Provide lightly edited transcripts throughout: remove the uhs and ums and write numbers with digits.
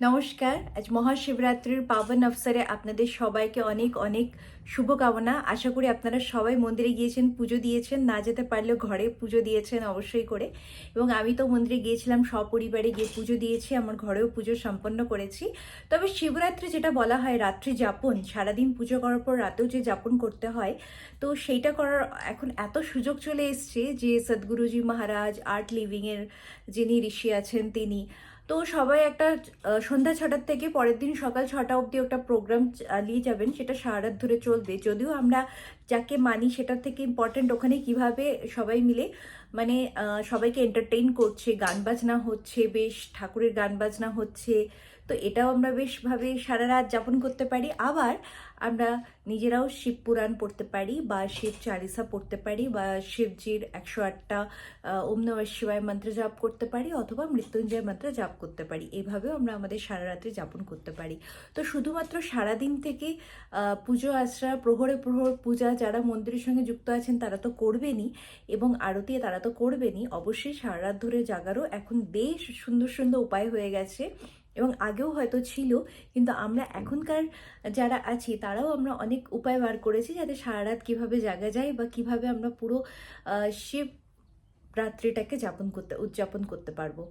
নমস্কার। আজ মহাশিবরাত্রির পাবন অবসরে আপনাদের সবাইকে অনেক অনেক শুভকামনা। আশা করি আপনারা সবাই মন্দিরে গিয়েছেন, পুজো দিয়েছেন, না যেতে পারলেও ঘরে পুজো দিয়েছেন অবশ্যই করে। এবং আমি তো মন্দিরে গিয়েছিলাম, সপরিবারে গিয়ে পুজো দিয়েছি, আমার ঘরেও পুজো সম্পন্ন করেছি। তবে শিবরাত্রি যেটা বলা হয় রাত্রি যাপন, সারাদিন পুজো করার পর রাতেও যে যাপন করতে হয়, তো সেইটা করার এখন এত সুযোগ চলে এসছে যে সদ্গুরুজি মহারাজ আর্ট লিভিংয়ের যিনি ঋষি আছেন তিনি, তো সবাই একটা সন্ধ্যা 6টার থেকে পরের দিন সকাল 6টা অবধি একটা প্রোগ্রাম চালিয়ে যাবেন, সেটা সারা রাত ধরে চলবে। যদিও আমরা যাকে মানি সেটার থেকে ইম্পর্টেন্ট ওখানে কিভাবে সবাই মিলে মানে সবাইকে এন্টারটেইন করছে, গান বাজনা হচ্ছে, বেশ ঠাকুরের গান বাজনা হচ্ছে। তো এটাও আমরা বেশভাবে সারা রাত যাপন করতে পারি। আবার আমরা নিজেরাও শিব পুরাণ পড়তে পারি বা শিব চালিসা পড়তে পারি বা শিবজির 108টা ওম নমঃ শিবায় মন্ত্র জাপ করতে পারি অথবা মৃত্যুঞ্জয় মন্ত্র জাপ করতে পারি। এভাবেও আমরা আমাদের সারা রাত্রি যাপন করতে পারি। তো শুধুমাত্র সারাদিন থেকে পুজো আশ্রা প্রহরে প্রহর পূজা যারা মন্দিরের সঙ্গে যুক্ত আছেন তারা তো করবেনই, এবং আরতি তারা তো করবেনই। অবশ্যই সারা রাত ধরে জাগারও এখন বেশ সুন্দর সুন্দর উপায় হয়ে গেছে, এবং আগেও হয়তো ছিল, কিন্তু আমরা এখনকার যারা আছি তারাও আমরা অনেক উপায় বার করেছি যাতে সারা রাত কীভাবে জাগা যায় বা কিভাবে আমরা পুরো শিব রাত্রিটাকে উদযাপন করতে পারবো।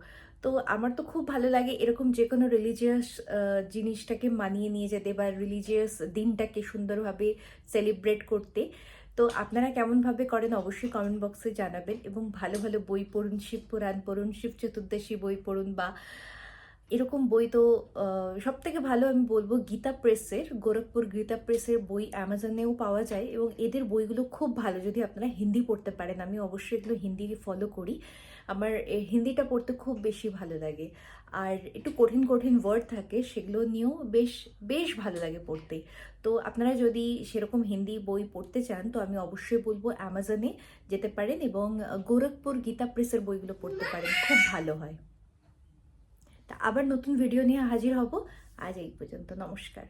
তো আমার তো খুব ভালো লাগে এরকম যে কোনো রিলিজিয়াস জিনিসটাকে মানিয়ে নিয়ে যেতে বা রিলিজিয়াস দিনটাকে সুন্দরভাবে সেলিব্রেট করতে। তো আপনারা কেমনভাবে করেন অবশ্যই কমেন্ট বক্সে জানাবেন, এবং ভালো ভালো বই পড়ুন, শিব পুরাণ পড়ুন, শিব চতুর্দশী বই পড়ুন, বা এরকম বই তো সব থেকে ভালো আমি বলবো গীতা প্রেসের, গোরখপুর গীতা প্রেসের বই অ্যামাজনেও পাওয়া যায়, এবং এদের বইগুলো খুব ভালো যদি আপনারা হিন্দি পড়তে পারেন। আমি অবশ্যই এগুলো হিন্দি ফলো করি, আমার হিন্দিটা পড়তে খুব বেশি ভালো লাগে। আর একটু কঠিন কঠিন ওয়ার্ড থাকে, সেগুলো নিয়েও বেশ বেশ ভালো লাগে পড়তে। তো আপনারা যদি সেরকম হিন্দি বই পড়তে চান তো আমি অবশ্যই বলবো অ্যামাজনে যেতে পারেন এবং গোরখপুর গীতা প্রেসের বইগুলো পড়তে পারেন, খুব ভালো হয়। তা আবার নতুন ভিডিও নিয়ে হাজির হব। আজ এই পর্যন্ত, নমস্কার।